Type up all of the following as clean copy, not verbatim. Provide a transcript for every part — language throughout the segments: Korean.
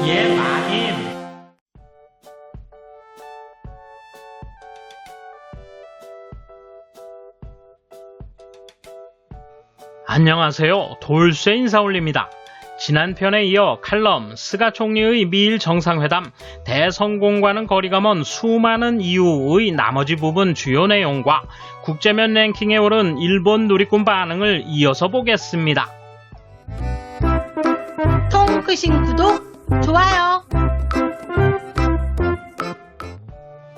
예, 마님. 안녕하세요. 돌쇠 인사 올립니다. 지난 편에 이어 칼럼 스가 총리의 미일 정상회담 대성공과는 거리가 먼 수많은 이유의 나머지 부분 주요 내용과 국제면 랭킹에 오른 일본 누리꾼 반응을 이어서 보겠습니다. 통 크신 구독, 좋아요.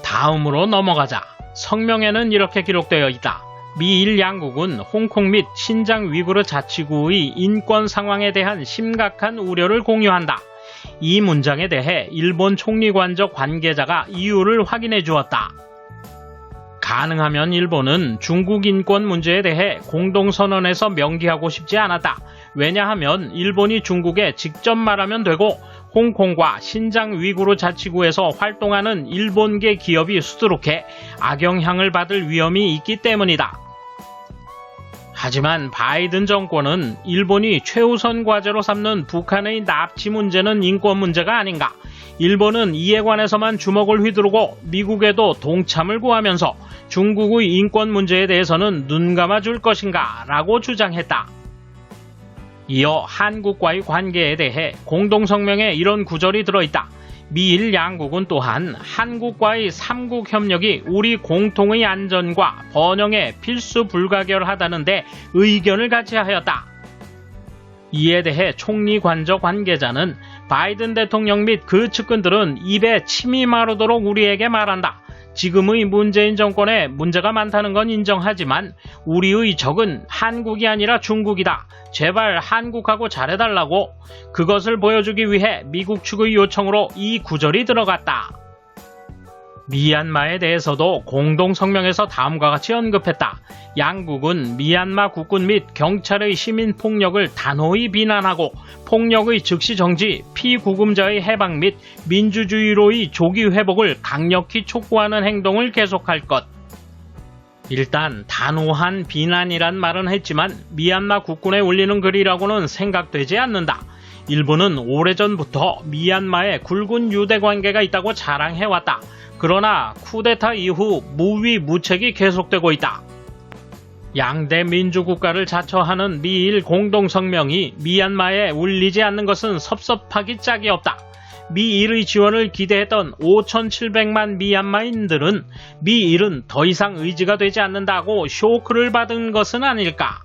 다음으로 넘어가자. 성명에는 이렇게 기록되어 있다. 미일 양국은 홍콩 및 신장 위구르 자치구의 인권 상황에 대한 심각한 우려를 공유한다. 이 문장에 대해 일본 총리관적 관계자가 이유를 확인해 주었다. 가능하면 일본은 중국 인권 문제에 대해 공동선언에서 명기하고 싶지 않았다. 왜냐하면 일본이 중국에 직접 말하면 되고 홍콩과 신장 위구르 자치구에서 활동하는 일본계 기업이 수두룩해 악영향을 받을 위험이 있기 때문이다. 하지만 바이든 정권은 일본이 최우선 과제로 삼는 북한의 납치 문제는 인권 문제가 아닌가. 일본은 이에 관해서만 주먹을 휘두르고 미국에도 동참을 구하면서 중국의 인권 문제에 대해서는 눈 감아줄 것인가 라고 주장했다. 이어 한국과의 관계에 대해 공동성명에 이런 구절이 들어있다. 미일 양국은 또한 한국과의 3국 협력이 우리 공통의 안전과 번영에 필수 불가결하다는데 의견을 같이 하였다. 이에 대해 총리 관저 관계자는 바이든 대통령 및 그 측근들은 입에 침이 마르도록 우리에게 말한다. 지금의 문재인 정권에 문제가 많다는 건 인정하지만 우리의 적은 한국이 아니라 중국이다. 제발 한국하고 잘해달라고. 그것을 보여주기 위해 미국 측의 요청으로 이 구절이 들어갔다. 미얀마에 대해서도 공동성명에서 다음과 같이 언급했다. 양국은 미얀마 국군 및 경찰의 시민폭력을 단호히 비난하고 폭력의 즉시 정지, 피구금자의 해방 및 민주주의로의 조기 회복을 강력히 촉구하는 행동을 계속할 것. 일단 단호한 비난이란 말은 했지만 미얀마 국군에 올리는 글이라고는 생각되지 않는다. 일본은 오래전부터 미얀마에 굵은 유대 관계가 있다고 자랑해왔다. 그러나 쿠데타 이후 무위무책이 계속되고 있다. 양대 민주국가를 자처하는 미일 공동성명이 미얀마에 울리지 않는 것은 섭섭하기 짝이 없다. 미일의 지원을 기대했던 5,700만 미얀마인들은 미일은 더 이상 의지가 되지 않는다고 쇼크를 받은 것은 아닐까.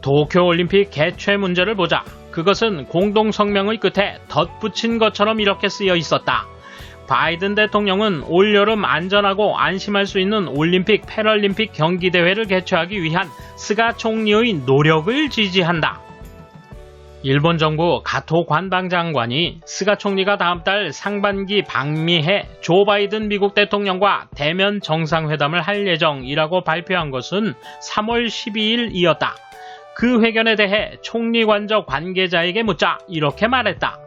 도쿄올림픽 개최 문제를 보자. 그것은 공동성명의 끝에 덧붙인 것처럼 이렇게 쓰여 있었다. 바이든 대통령은 올여름 안전하고 안심할 수 있는 올림픽 패럴림픽 경기대회를 개최하기 위한 스가 총리의 노력을 지지한다. 일본 정부 가토 관방장관이 스가 총리가 다음 달 상반기 방미해 조 바이든 미국 대통령과 대면 정상회담을 할 예정이라고 발표한 것은 3월 12일이었다. 그 회견에 대해 총리관저 관계자에게 묻자 이렇게 말했다.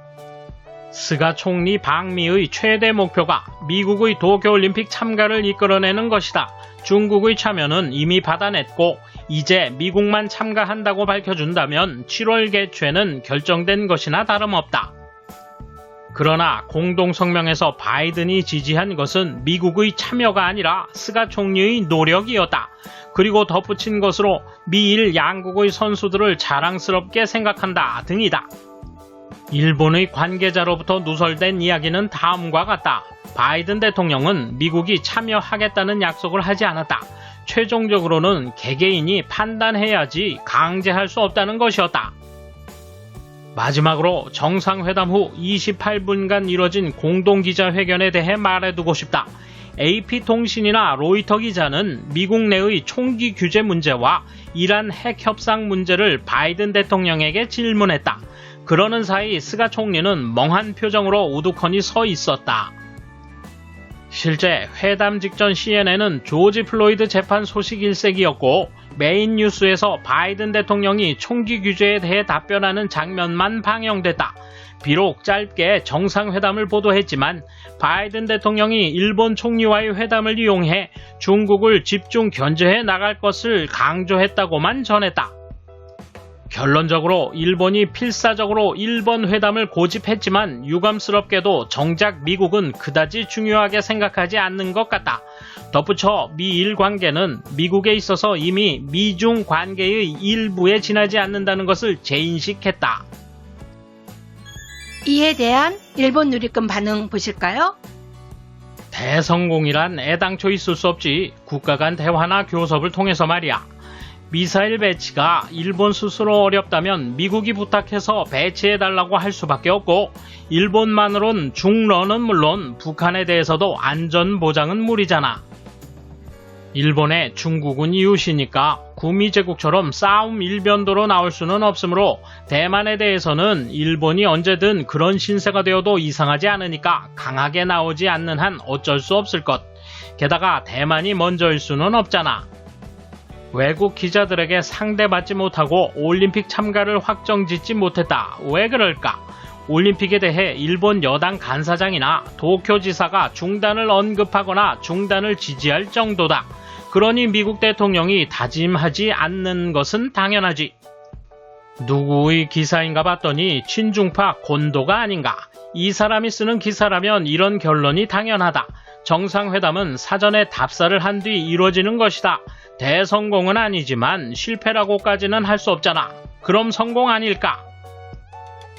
스가 총리 방미의 최대 목표가 미국의 도쿄올림픽 참가를 이끌어내는 것이다. 중국의 참여는 이미 받아냈고 이제 미국만 참가한다고 밝혀준다면 7월 개최는 결정된 것이나 다름없다. 그러나 공동성명에서 바이든이 지지한 것은 미국의 참여가 아니라 스가 총리의 노력이었다. 그리고 덧붙인 것으로 미일 양국의 선수들을 자랑스럽게 생각한다 등이다. 일본의 관계자로부터 누설된 이야기는 다음과 같다. 바이든 대통령은 미국이 참여하겠다는 약속을 하지 않았다. 최종적으로는 개개인이 판단해야지 강제할 수 없다는 것이었다. 마지막으로 정상회담 후 28분간 이뤄진 공동기자회견에 대해 말해두고 싶다. AP통신이나 로이터 기자는 미국 내의 총기 규제 문제와 이란 핵 협상 문제를 바이든 대통령에게 질문했다. 그러는 사이 스가 총리는 멍한 표정으로 우두커니 서 있었다. 실제 회담 직전 CNN은 조지 플로이드 재판 소식 일색이었고 메인 뉴스에서 바이든 대통령이 총기 규제에 대해 답변하는 장면만 방영됐다. 비록 짧게 정상회담을 보도했지만 바이든 대통령이 일본 총리와의 회담을 이용해 중국을 집중 견제해 나갈 것을 강조했다고만 전했다. 결론적으로 일본이 필사적으로 일본 회담을 고집했지만 유감스럽게도 정작 미국은 그다지 중요하게 생각하지 않는 것 같다. 덧붙여 미일 관계는 미국에 있어서 이미 미중 관계의 일부에 지나지 않는다는 것을 재인식했다. 이에 대한 일본 누리꾼 반응 보실까요? 대성공이란 애당초 있을 수 없지. 국가 간 대화나 교섭을 통해서 말이야. 미사일 배치가 일본 스스로 어렵다면 미국이 부탁해서 배치해달라고 할 수밖에 없고, 일본만으론 중러는 물론 북한에 대해서도 안전보장은 무리잖아. 일본의 중국은 이웃이니까 구미제국처럼 싸움 일변도로 나올 수는 없으므로 대만에 대해서는 일본이 언제든 그런 신세가 되어도 이상하지 않으니까 강하게 나오지 않는 한 어쩔 수 없을 것. 게다가 대만이 먼저일 수는 없잖아. 외국 기자들에게 상대받지 못하고 올림픽 참가를 확정짓지 못했다. 왜 그럴까? 올림픽에 대해 일본 여당 간사장이나 도쿄지사가 중단을 언급하거나 중단을 지지할 정도다. 그러니 미국 대통령이 다짐하지 않는 것은 당연하지. 누구의 기사인가 봤더니 친중파 곤도가 아닌가. 이 사람이 쓰는 기사라면 이런 결론이 당연하다. 정상회담은 사전에 답사를 한 뒤 이루어지는 것이다. 대성공은 아니지만 실패라고까지는 할 수 없잖아. 그럼 성공 아닐까?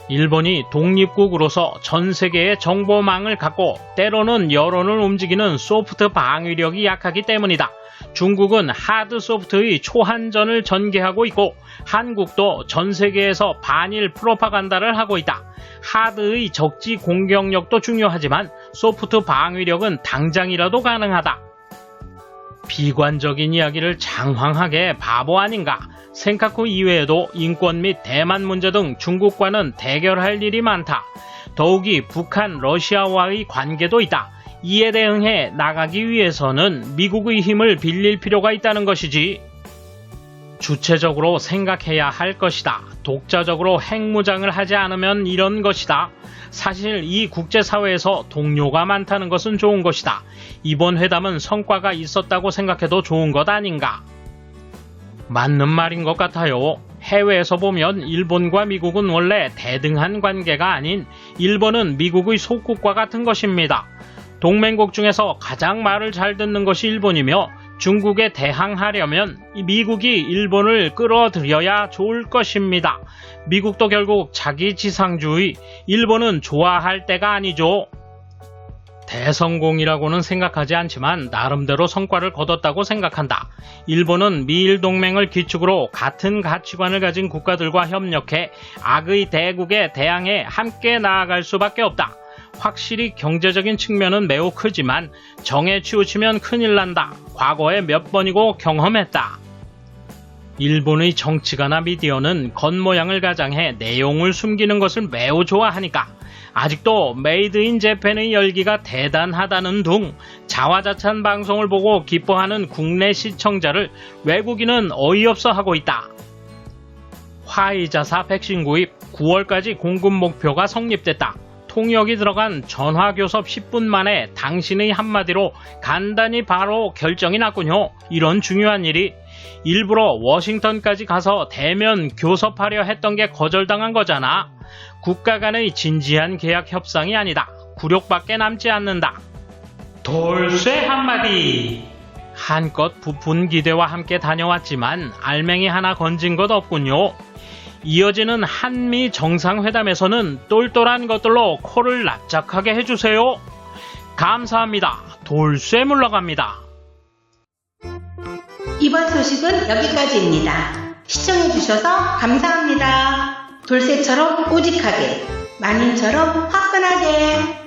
일본이 독립국으로서 전 세계의 정보망을 갖고 때로는 여론을 움직이는 소프트 방위력이 약하기 때문이다. 중국은 하드 소프트의 초한전을 전개하고 있고 한국도 전 세계에서 반일 프로파간다를 하고 있다. 하드의 적지 공격력도 중요하지만 소프트 방위력은 당장이라도 가능하다. 비관적인 이야기를 장황하게 바보 아닌가? 센카쿠 이외에도 인권 및 대만 문제 등 중국과는 대결할 일이 많다. 더욱이 북한, 러시아와의 관계도 있다. 이에 대응해 나가기 위해서는 미국의 힘을 빌릴 필요가 있다는 것이지. 주체적으로 생각해야 할 것이다. 독자적으로 핵무장을 하지 않으면 이런 것이다. 사실 이 국제사회에서 동료가 많다는 것은 좋은 것이다. 이번 회담은 성과가 있었다고 생각해도 좋은 것 아닌가? 맞는 말인 것 같아요. 해외에서 보면 일본과 미국은 원래 대등한 관계가 아닌 일본은 미국의 속국과 같은 것입니다. 동맹국 중에서 가장 말을 잘 듣는 것이 일본이며 중국에 대항하려면 미국이 일본을 끌어들여야 좋을 것입니다. 미국도 결국 자기 지상주의, 일본은 좋아할 때가 아니죠. 대성공이라고는 생각하지 않지만 나름대로 성과를 거뒀다고 생각한다. 일본은 미일 동맹을 기축으로 같은 가치관을 가진 국가들과 협력해 악의 대국에 대항해 함께 나아갈 수밖에 없다. 확실히 경제적인 측면은 매우 크지만 정에 치우치면 큰일 난다. 과거에 몇 번이고 경험했다. 일본의 정치가나 미디어는 겉모양을 가장해 내용을 숨기는 것을 매우 좋아하니까 아직도 메이드 인 재팬의 열기가 대단하다는 둥 자화자찬 방송을 보고 기뻐하는 국내 시청자를 외국인은 어이없어 하고 있다. 화이자사 백신 구입 9월까지 공급 목표가 성립됐다. 통역이 들어간 전화교섭 10분 만에 당신의 한마디로 간단히 바로 결정이 났군요. 이런 중요한 일이 일부러 워싱턴까지 가서 대면 교섭하려 했던 게 거절당한 거잖아. 국가 간의 진지한 계약 협상이 아니다. 굴욕밖에 남지 않는다. 돌쇠 한마디. 한껏 부푼 기대와 함께 다녀왔지만 알맹이 하나 건진 것 없군요. 이어지는 한미 정상회담에서는 똘똘한 것들로 코를 납작하게 해주세요. 감사합니다. 돌쇠 물러갑니다. 이번 소식은 여기까지입니다. 시청해주셔서 감사합니다. 돌쇠처럼 우직하게, 마님처럼 화끈하게.